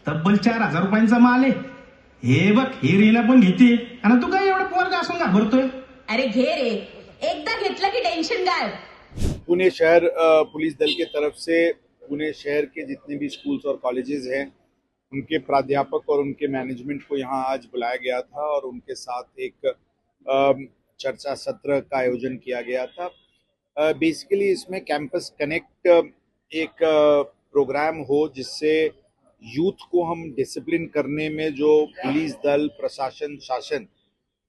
तब्बल 4,000 रुपयांचा माल आहे. हे बघ, ही रीना पण घेते आणि तू काय एवढं पोरगा असून घाबरतोय? अरे घे रे, एकदा घेतलं की टेन्शन गायब. पुणे शहर पुलिस दल की तरफ से पुणे शहर के जितने भी स्कूल्स और कॉलेजेस हैं उनके प्राध्यापक और उनके मैनेजमेंट को यहाँ आज बुलाया गया था और उनके साथ एक चर्चा सत्र का आयोजन किया गया था. बेसिकली इसमें कैंपस कनेक्ट एक प्रोग्राम हो जिससे यूथ को हम डिसिप्लिन करने में जो पुलिस दल प्रशासन शासन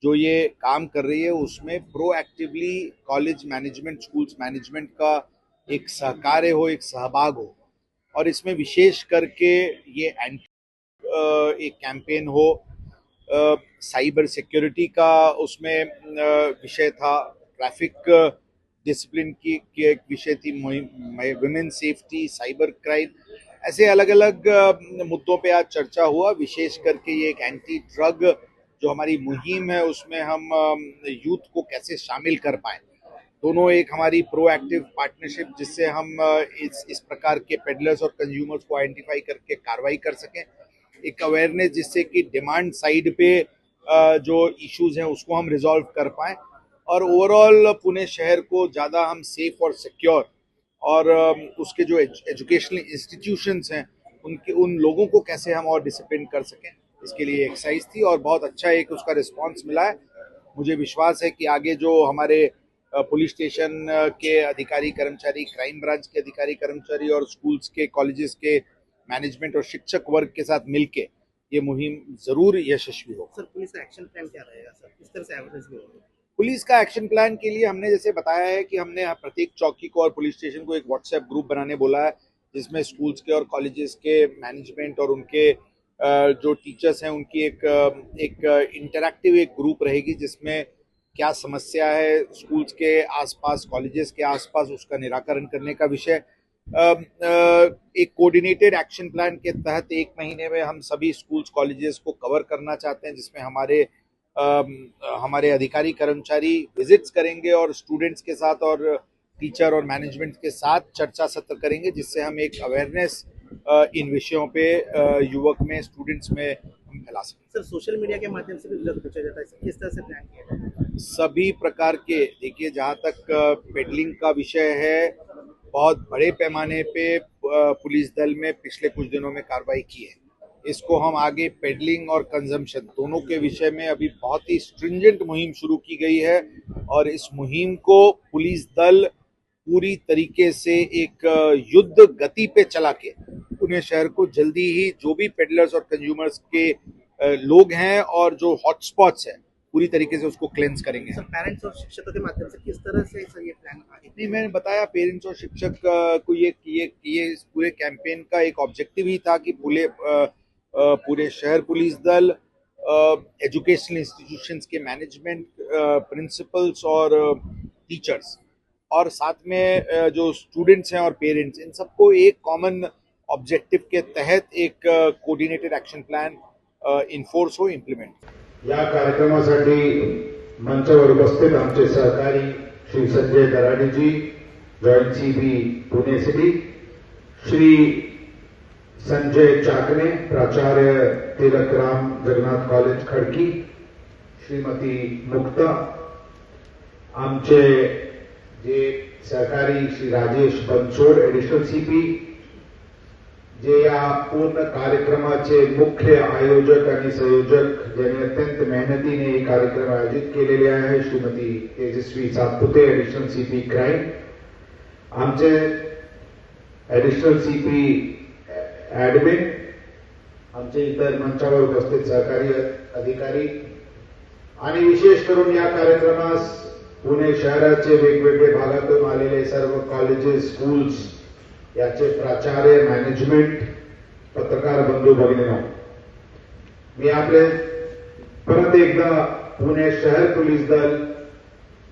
जो ये काम कर रही है उसमें proactively college management schools management का एक सहकार्य हो, एक सहभाग हो. और इसमें विशेष करके ये एक कैंपेन हो, साइबर सिक्योरिटी का उसमें विषय था, ट्रैफिक डिसिप्लिन की एक विषय थी, वुमेन सेफ्टी, साइबर क्राइम, ऐसे अलग अलग मुद्दों पे आज चर्चा हुआ. विशेष करके ये एक एंटी ड्रग जो हमारी मुहिम है उसमें हम यूथ को कैसे शामिल कर पाए. दोनों एक हमारी प्रोएक्टिव पार्टनरशिप जिससे हम इस प्रकार के पेडलर्स और कंज्यूमर्स को आइडेंटिफाई करके कार्रवाई कर सकें. एक अवेयरनेस जिससे कि डिमांड साइड पे जो इश्यूज हैं उसको हम रिजॉल्व कर पाएं और ओवरऑल पुणे शहर को ज़्यादा हम सेफ और सिक्योर और उसके जो एजुकेशनल इंस्टीट्यूशंस हैं उन लोगों को कैसे हम और डिसिप्लिन कर सकें, इसके लिए एक्सरसाइज थी और बहुत अच्छा एक उसका रिस्पांस मिला है. मुझे विश्वास है कि आगे जो हमारे पुलिस स्टेशन के अधिकारी कर्मचारी, क्राइम ब्रांच के अधिकारी कर्मचारी और स्कूल्स के कॉलेजेस के मैनेजमेंट और शिक्षक वर्ग के साथ मिलके ये मुहिम जरूर यशस्वी हो. सर, पुलिस का एक्शन प्लान क्या रहेगा सर? किस तरह से एविडेंस भी होगा? पुलिस का एक्शन प्लान के लिए हमने जैसे बताया है कि हमने प्रत्येक चौकी को और पुलिस स्टेशन को एक व्हाट्सएप ग्रुप बनाने बोला है जिसमें स्कूल्स के और कॉलेजेस के मैनेजमेंट और उनके जो टीचर्स हैं उनकी एक इंटरैक्टिव एक ग्रुप रहेगी जिसमें क्या समस्या है स्कूल्स के आसपास, कॉलेजेस के आसपास, उसका निराकरण करने का विषय. एक कोऑर्डिनेटेड एक्शन प्लान के तहत 1 महीने में हम सभी स्कूल्स कॉलेजेस को कवर करना चाहते हैं जिसमें हमारे अधिकारी कर्मचारी विजिट्स करेंगे और स्टूडेंट्स के साथ और टीचर और मैनेजमेंट के साथ चर्चा सत्र करेंगे जिससे हम एक अवेयरनेस इन विषयों पे युवक में, स्टूडेंट्स में हम फैला सकें. सर, सोशल मीडिया के माध्यम से भी विरोध पूछा जाता है, किस तरह से प्लान किया जाता है? सभी प्रकार के, देखिए जहाँ तक पेडलिंग का विषय है बहुत बड़े पैमाने पे पुलिस दल में पिछले कुछ दिनों में कार्रवाई की है. इसको हम आगे पेडलिंग और कंजम्पशन दोनों के विषय में अभी बहुत ही स्ट्रिंजेंट मुहिम शुरू की गई है और इस मुहिम को पुलिस दल पूरी तरीके से एक युद्ध गति पे चला के पुणे शहर को जल्दी ही जो भी पेडलर्स और कंज्यूमर्स के लोग हैं और जो हॉटस्पॉट्स हैं पूरी तरीके से उसको क्लेंस करेंगे. सर, पेरेंट्स और शिक्षकों के माध्यम से किस तरह से सर ये प्लान आगे? नहीं, मैंने बताया पेरेंट्स और शिक्षक को ये इस पूरे कैंपेन का एक ऑब्जेक्टिव ही था कि पूरे शहर पुलिस दल, एजुकेशनल इंस्टीट्यूशंस के मैनेजमेंट, प्रिंसिपल्स और टीचर्स और साथ में जो स्टूडेंट्स हैं और पेरेंट्स, इन सबको एक कॉमन ऑब्जेक्टिव के तहत एक कोऑर्डिनेटेड एक्शन प्लान इन्फोर्स हो, इम्प्लिमेंट. या कार्यक्रमासाठी मंचावर उपस्थित आमचे सहकारी Shri Sanjay Darade ji, joint CP Pune city, Shri Sanjay Chakane, प्राचार्य तिलकराम जगन्नाथ कॉलेज खडकी, श्रीमती मुक्ता, आमचे जे सहकारी श्री राजेश बनसोड, एडिशनल सीपी, जे या पूर्ण कार्यक्रमाचे मुख्य आयोजक आणि संयोजक ज्यांनी अत्यंत मेहनतीने हे कार्यक्रम आयोजित केलेले आहे, श्रीमती तेजस्वी सातपुते, एडिशनल सीपी क्राईम, आमचे एडिशनल सीपी ऍडमिन, आमचे इतर मंचावर उपस्थित सहकारी अधिकारी आणि विशेष करून या कार्यक्रमास पुणे शहराचे वेगवेगळे भागातून आलेले सर्व कॉलेजेस, स्कूल्स याचे प्राचार्य, मॅनेजमेंट, पत्रकार बंधू भगिनींनो, मी आपले परत एकदा पुणे शहर पोलीस दल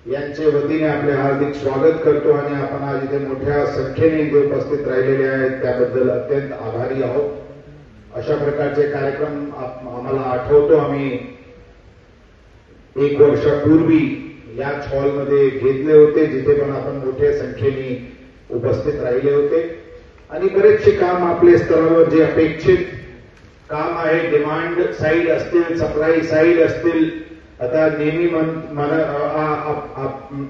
यांचे वतीने आपले हार्दिक स्वागत करतो आणि आपण आज इथे मोठ्या संख्येने इथे उपस्थित राहिलेले आहेत त्याबद्दल अत्यंत आभारी आहोत. अशा प्रकारचे कार्यक्रम आम्हाला आठवतो आम्ही 1 वर्षापूर्वी याच हॉलमध्ये घेतले होते जिथे पण आपण मोठ्या संख्येने उपस्थित राहिले होते आणि बरेचसे काम आपल्या स्तरावर जे अपेक्षित काम आहे. डिमांड साईड असतील, सप्लाय साईड असतील. आता नेहमी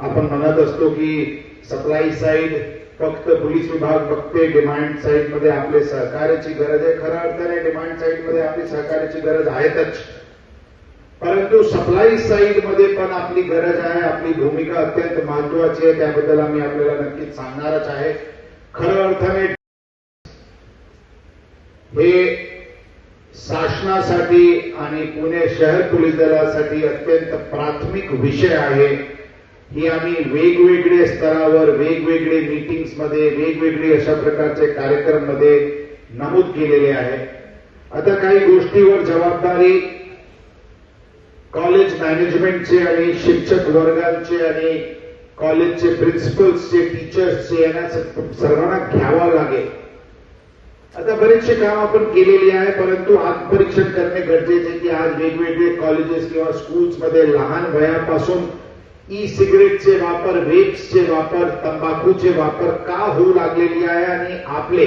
आपण म्हणत असतो की सप्लाय साईड फक्त पोलीस विभाग बघते, डिमांड साईड मध्ये आपले सहकार्याची गरज आहे. खऱ्या अर्थाने डिमांड साईड मध्ये आपली सहकार्याची गरज आहेतच, परंतु सप्लाय साईड मध्ये पण आपली गरज आहे. आपली भूमिका अत्यंत महत्वाची आहे, त्याबद्दल आम्ही आपल्याला नक्कीच सांगणारच आहे. खऱ्या अर्थाने हे शासनासाठी आणि पुणे शहर पोलीस दलासाठी अत्यंत प्राथमिक विषय आहे. ही आम्ही वेगवेगळ्या स्तरावर, वेगवेगळे मीटिंग्समध्ये, वेगवेगळे अशा प्रकारचे कार्यक्रममध्ये नमूद केलेले आहे. आता काही गोष्टीवर जबाबदारी कॉलेज मॅनेजमेंटचे आणि शिक्षक वर्गांचे आणि कॉलेजचे प्रिन्सिपल्सचे, टीचर्सचे यांना सर्वांना घ्यावा लागेल. आता बरेचसे काम आपण केलेली आहे, परंतु आत्मपरीक्षण करणे गरजेचे आहे की आज वेगवेगळे कॉलेजेस किंवा स्कूल्समध्ये लहान वयापासून ई सिगरेटचे वापर, वेप्सचे वापर, तंबाखूचे वापर का होऊ लागलेली आहे आणि आपले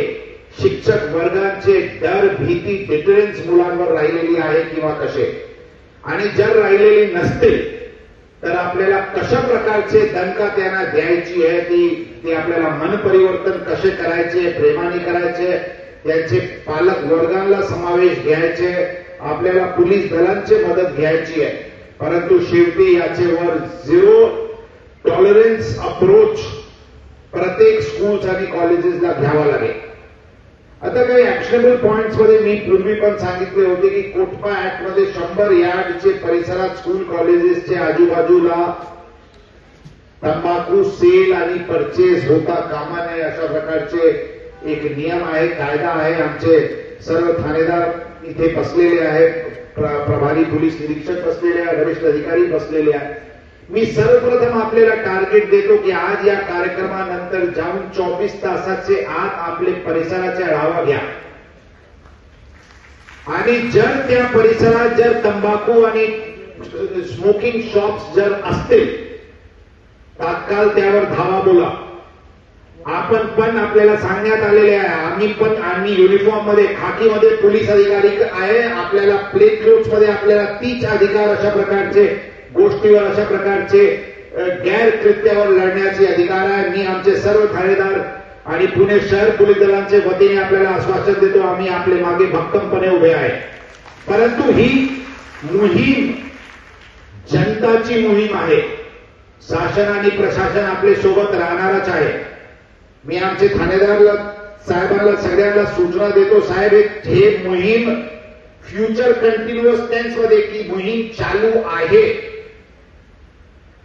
शिक्षक वर्गांचे डर, भीती, डिटरन्स मुलांवर राहिलेली आहे किंवा कसे, आणि जर राहिलेली नसतील तर आपल्याला कशा प्रकारचे दणका त्यांना द्यायची आहे, ती आपल्याला मन परिवर्तन कसे करायचे, प्रेमाने करायचे, त्यांचे पालक वर्गांना समावेश घ्यायचे, आपल्याला पोलीस दलांची मदत घ्यायची आहे. परंतु शेवटी याच्यावर झिरो टॉलरन्स अप्रोच प्रत्येक स्कूल्स आणि कॉलेजेसला घ्यावा लागेल. आता काही ऍक्शनेबल पॉइंट्स मध्ये मी पूर्वी पण सांगितले होते की कोटपा ऍक्ट मध्ये 100 यार्डचे परिसरात स्कूल कॉलेजेसच्या आजूबाजूला तंबाखू सेल आणि परचेस होता कामा नये अशा प्रकारचे एक नियम आहे, कायदा आहे. आमचे सर्व ठाणेदार इथे बसलेले आहेत, प्रभारी पोलीस निरीक्षक बसलेले आहेत, वरिष्ठ अधिकारी बसलेले आहेत. मी सर्वप्रथम आपल्याला टार्गेट देतो की आज या कार्यक्रमानंतर जाऊन 24 तासाचे आत आपले परिसराचे आढावा घ्या आणि जर त्या परिसरात जर तंबाखू आणि स्मोकिंग शॉप्स जर असतील तात्काळ त्यावर धावा बोला. आपण पण आपल्याला सांगण्यात आलेले आहे, आम्ही युनिफॉर्म मध्ये, खाकीमध्ये पोलीस अधिकारी आहे, आपल्याला प्लेन क्लोथ्स मध्ये आपल्याला तीच अधिकार अशा प्रकारचे गोष्टीवर, अशा प्रकारचे गैरकृत्यावर लढण्याचे अधिकार आहे. मी आमचे सर्व ठाणेदार आणि पुणे शहर पोलीस दलांचे वतीने आपल्याला आश्वासन देतो, आम्ही आपले मागे भक्कमपणे उभे आहे. परंतु ही मोहीम जनताची मोहीम आहे. शासन आणि प्रशासन आपले सोबत राहणारच आहे. मी आमचे ठाणेदार साहेबांना सगळ्यांना सूचना देतो, साहेब हे मोहीम फ्युचर कंटिन्युअस टेन्स मध्ये की मोहीम चालू आहे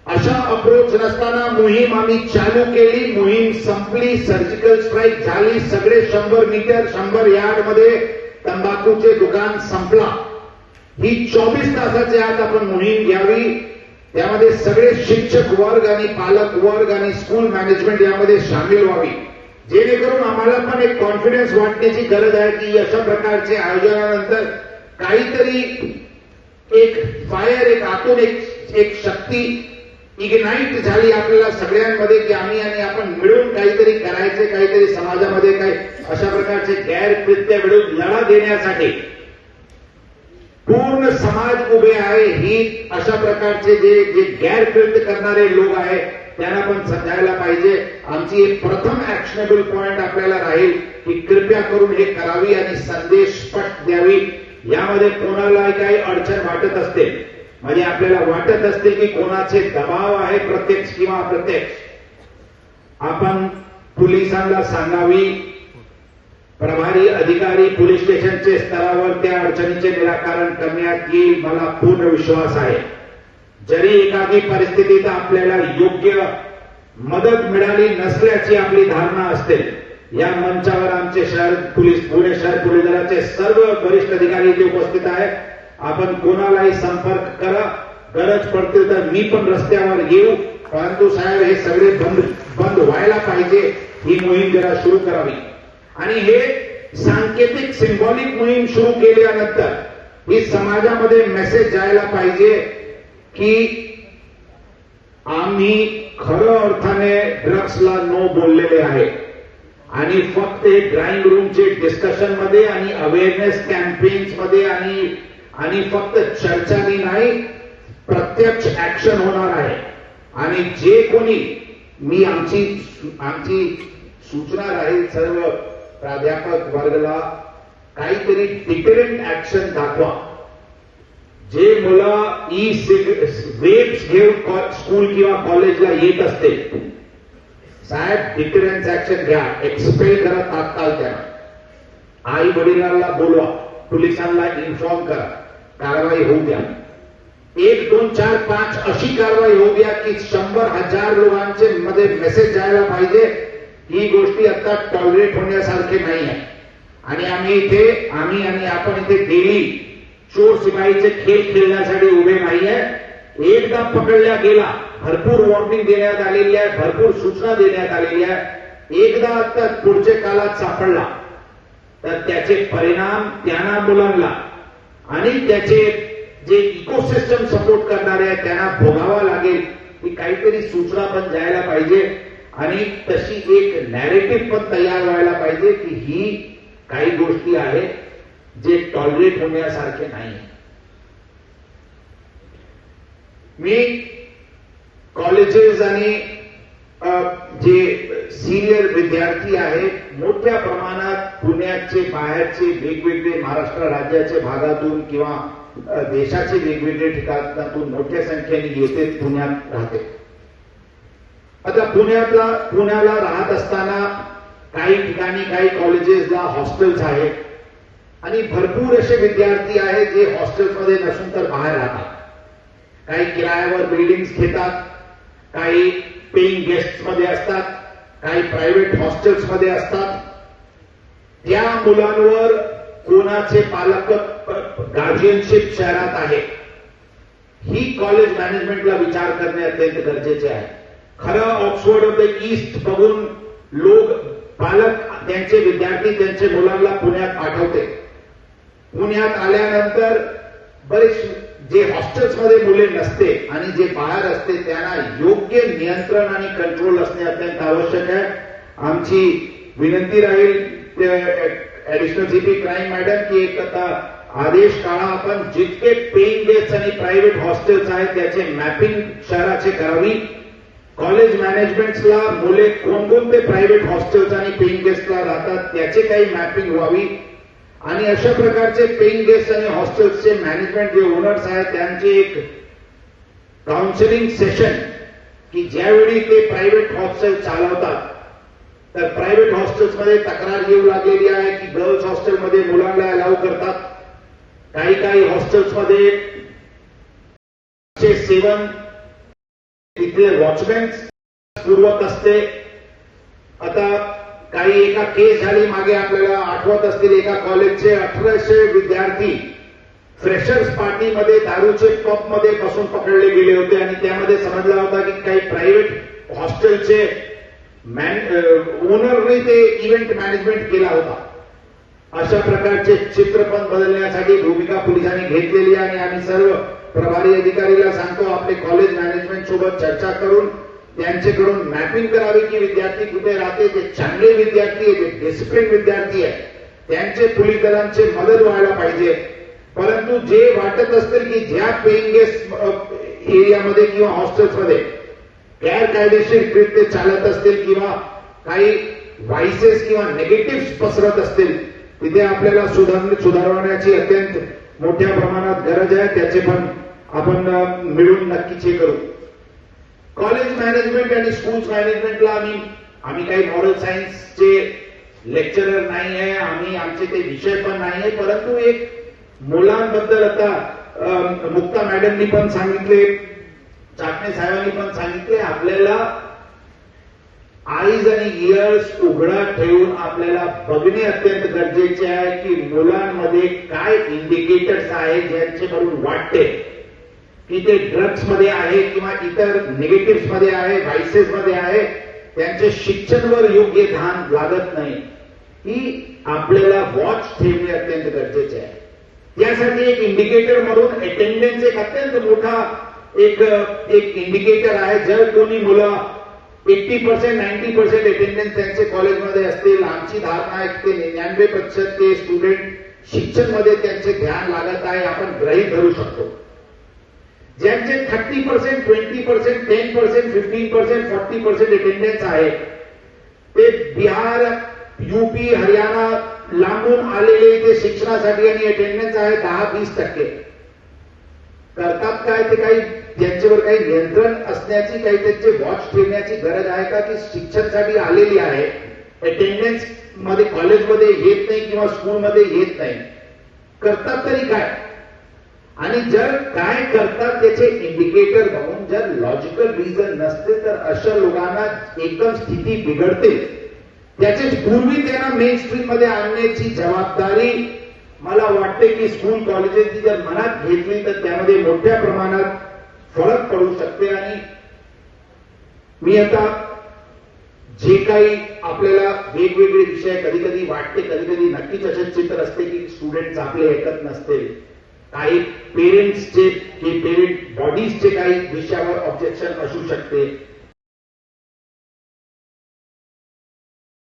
अशा अप्रोच नसताना मोहीम आम्ही चालू केली, मोहीम संपली, सर्जिकल स्ट्राईक झाली, सगळे 100 मीटर 100 यार्ड मध्ये तंबाखूचे दुकान संपला. ही 24 तासाच्या आत आपण मोहीम घ्यावी. त्यामध्ये सगळे शिक्षक वर्ग आणि पालक वर्ग आणि स्कूल मॅनेजमेंट यामध्ये सामील व्हावी, जेणेकरून आम्हाला पण एक कॉन्फिडन्स वाटण्याची गरज आहे की अशा प्रकारचे आयोजनानंतर काहीतरी एक फायर, एक आतून एक शक्ती इग्नाइट झाली आपल्याला सगळ्यांमध्ये की आम्ही आणि आपण मिळून काहीतरी करायचे, काहीतरी समाजामध्ये काही अशा प्रकारचे गैरकृत्य विरुद्ध लढा देण्यासाठी पूर्ण समाज उभे आहे. ही अशा प्रकारचे जे गैरकृत्य करणारे लोक आहेत त्यांना पण समजायला पाहिजे. आमची एक प्रथम ऍक्शनेबल पॉइंट आपल्याला राहील की कृपया करून हे करावी आणि संदेश स्पष्ट द्यावी. यामध्ये कोणाला काही अडचण वाटत असते, म्हणजे आपल्याला वाटत असते की कोणाचे दबाव आहे प्रत्यक्ष किंवा अप्रत्यक्ष, आपण पोलिसांना सांगावी. प्रभारी अधिकारी पोलीस स्टेशनचे स्तरावर त्या अडचणीचे निराकरण करण्यात येईल, मला पूर्ण विश्वास आहे. जरी एखादी परिस्थितीत आपल्याला योग्य मदत मिळाली नसल्याची आपली धारणा असते, या मंचावर आमचे पुणे शहर पोलीस दलाचे सर्व वरिष्ठ अधिकारी इथे उपस्थित आहेत. आपण कोणालाही संपर्क करा, गरज पडते तर मी पण रस्त्यावर येऊ, परंतु साहेब हे सगळे बंद व्हायला पाहिजे. ही मोहीम जरा सुरू करावी आणि हे सांकेतिक सिंबॉलिक मोहीम सुरू केल्यानंतर ही समाजामध्ये मेसेज जायला पाहिजे की आम्ही खरं अर्थाने ड्रग्सला नो बोललेले आहे. आणि फक्त हे ड्रॉइंग रूमचे डिस्कशन मध्ये आणि अवेअरनेस कॅम्पेन्स मध्ये आणि फक्त चर्चानी नाही, प्रत्यक्ष ऍक्शन होणार आहे. आणि जे कोणी मी आमची सूचना राहील सर्व प्राध्यापक वर्गाला, काहीतरी डिफरंट ऍक्शन दाखवा. जे मुलं वेब्स घेऊन स्कूल किंवा कॉलेजला येत असते, साहेब डिफरन्स ऍक्शन घ्या, एक्सपेल करा तात्काळ त्यांना. आई वडिलांना बोलवा, पोलिसांना इन्फॉर्म करा, कारवाई होऊ द्या. 1, 2, 4, 5 अशी कारवाई होऊ द्या की 100,000 लोकांचे मध्ये मेसेज जायला पाहिजे, ही गोष्टी आता टॉलरेट होण्यासारखे नाही आहे. आणि आम्ही आणि आपण इथे डेली चोर सिपाहीचे खेळ खेळण्यासाठी उभे नाही आहे. एकदा पकडल्या गेला, भरपूर वॉर्निंग देण्यात आलेली आहे, भरपूर सूचना देण्यात आलेली आहे. एकदा आता पुढच्या काळात सापडला तर त्याचे परिणाम त्यांना मुलांना आणि त्याचे जे इकोसिस्टम सपोर्ट करणारे आहेत त्यांना भोगावा लागेल. ही काहीतरी सूचना पण जायला पाहिजे आणि तशी एक नॅरेटिव्ह पण तयार व्हायला पाहिजे की ही काही गोष्टी आहेत जे टॉलरेट होण्यासारखे नाही. मी कॉलेजेस आणि जे सिनियर विद्यार्थी आहेत मोठ्या प्रमाणात पुण्याचे बाहेरचे वेगवेगळे महाराष्ट्र राज्याच्या भागातून किंवा देशाचे वेगवेगळे ठिकाणातून मोठ्या संख्येने येते, पुण्यात राहते. आता पुण्याला राहत असताना काही ठिकाणी काही कॉलेजेसला हॉस्टेल्स आहेत आणि भरपूर असे विद्यार्थी आहेत जे हॉस्टेल्समध्ये नसून तर बाहेर राहतात. काही किरायावर बिल्डिंग्स घेतात, काही पेईंग गेस्ट मध्ये असतात, काही प्रायव्हेट हॉस्टेल्स मध्ये असतात. त्या मुलांवर कोणाचे पालक गार्जियनशिप शहरात आहे, ही कॉलेज मॅनेजमेंटला विचार करणे अत्यंत गरजेचे आहे. खरं ऑक्सफोर्ड ऑफ द ईस्ट बघून लोक पालक त्यांचे विद्यार्थी त्यांचे मुलांना पुण्यात पाठवते. पुण्यात आल्यानंतर बरेच जे हॉस्टेल्समध्ये मुले नसते आणि जे बाहेर असते त्यांना योग्य नियंत्रण आणि कंट्रोल असणे अत्यंत आवश्यक आहे. आमची विनंती राहील ऍडिशनल सीपी क्राईम मॅडम की एक आता आदेश काढा, आपण जितके पेईंग गेस्ट आणि प्रायव्हेट हॉस्टेल्स आहेत त्याचे मॅपिंग शहराचे करावी. कॉलेज मॅनेजमेंटला मुले कोणकोणते प्रायव्हेट हॉस्टेल्स आणि पेईंग गेस्टला राहतात त्याचे काही मॅपिंग व्हावी आणि अशा प्रकारचे पेईंग गेस्ट आणि हॉस्टेल्सचे मॅनेजमेंट जे ओनर्स आहेत त्यांचे एक काउन्सिलिंग सेशन की ज्यावेळी ते प्रायव्हेट हॉस्टेल चालवतात तर प्रायव्हेट हॉस्टेल्समध्ये तक्रार येऊ लागलेली आहे की गर्ल्स हॉस्टेलमध्ये मुलांना अलाव करतात, काही हॉस्टेल्समध्ये सेवन तिथले वॉचमॅन पुरवत असते. आता काही एका केस झाली मागे आपल्याला आठवत असतील, एका कॉलेजचे 1800 विद्यार्थी फ्रेशर्स पार्टीमध्ये दारूचे पबमध्ये बसून पकडले गेले होते आणि त्यामध्ये समजला होता की काही प्रायव्हेट हॉस्टेलचे ओनरने ते इव्हेंट मॅनेजमेंट केला होता. अशा प्रकारचे चित्र पण बदलण्यासाठी भूमिका पोलिसांनी घेतलेली आहे आणि आम्ही सर्व प्रभारी अधिकारीला सांगतो आपले कॉलेज मॅनेजमेंट सोबत चर्चा करून त्यांच्याकडून मॅपिंग करावी की विद्यार्थी कुठे राहते, जे चांगले विद्यार्थी आहे, जे डिसिप्लिन विद्यार्थी आहे त्यांचे पोलीस दलांचे मदत व्हायला पाहिजे. परंतु जे वाटत असतील की ज्या पेईंग गेस्ट एरियामध्ये किंवा हॉस्टेल्समध्ये गैरकायदेशीर कृत्य चालत असतील किंवा काही व्हायसेस किंवा नेगेटिव्ह पसरत असतील तिथे आपल्याला सुधारवण्याची अत्यंत मोठ्या प्रमाणात गरज आहे. त्याचे पण आपण मिळून नक्कीच हे करू. कॉलेज मॅनेजमेंट आणि स्कूल्स मॅनेजमेंटला आम्ही काही मॉरल सायन्सचे लेक्चरर नाही आहे, आमचे ते विषय पण नाही आहे, परंतु एक मुलांबद्दल आता मुक्ता मॅडमनी पण सांगितले, चाकणे साहेबांनी पण सांगितले, आपल्याला आईज आणि इयर्स उघडा ठेवून आपल्याला बघणे अत्यंत गरजेचे आहे की मुलांमध्ये काय इंडिकेटर्स आहेत ज्यांच्याकडून वाटते की ते ड्रग्स मध्ये आहे किंवा इतर निगेटिव्ह मध्ये आहे, व्हायसेस मध्ये आहे, त्यांचे शिक्षणावर योग्य ध्यान लागत नाही, ही आपल्याला वॉच ठेवणे अत्यंत गरजेचे आहे. त्यासाठी एक इंडिकेटर म्हणून अटेंडन्स एक अत्यंत मोठा एक इंडिकेटर आहे. जर कोणी मुलं 80% 90% अटेंडन्स त्यांचे कॉलेजमध्ये असतील. आमची धारणा आहे की 99% ते स्टुडंट शिक्षण मध्ये त्यांचे ध्यान लागत आहे, आपण गृहीत धरू शकतो. ज्यांचे 30%, 20%, 10%, 15%, 40% अटेंडन्स आहे ते बिहार, यूपी, हरियाणा लांबून आलेले ते शिक्षणासाठी आणि अटेंडन्स आहे 10-20%. करतात काय ते काही त्यांच्यावर काही नियंत्रण असण्याची, काही त्यांचे वॉच ठेवण्याची गरज आहे का की शिक्षणासाठी आलेली आहे, अटेंडन्स मध्ये कॉलेजमध्ये येत नाही किंवा स्कूलमध्ये येत नाही, करतात तरी काय? आणि जर काय करतात त्याचे इंडिकेटर बघून जर लॉजिकल रिझन नसते तर अशा लोकांना एकदम स्थिती बिघडते. त्याचे पूर्वी त्यांना मेन स्ट्रीम मध्ये आणण्याची जबाबदारी मला वाटते की स्कूल कॉलेजेसनी जर मनात घेतली तर त्यामध्ये मोठ्या प्रमाणात फरक पडू शकते. आणि मी आता जे काही आपल्याला वेगवेगळे विषय कधी कधी वाटते, कधी कधी नक्कीच असे चित्र असते की स्टुडंट आपले ऐकत नसते, काही पेरेंट्सचे की पेरेंट बॉडीजचे काही विषयावर ऑब्जेक्शन असू शकते,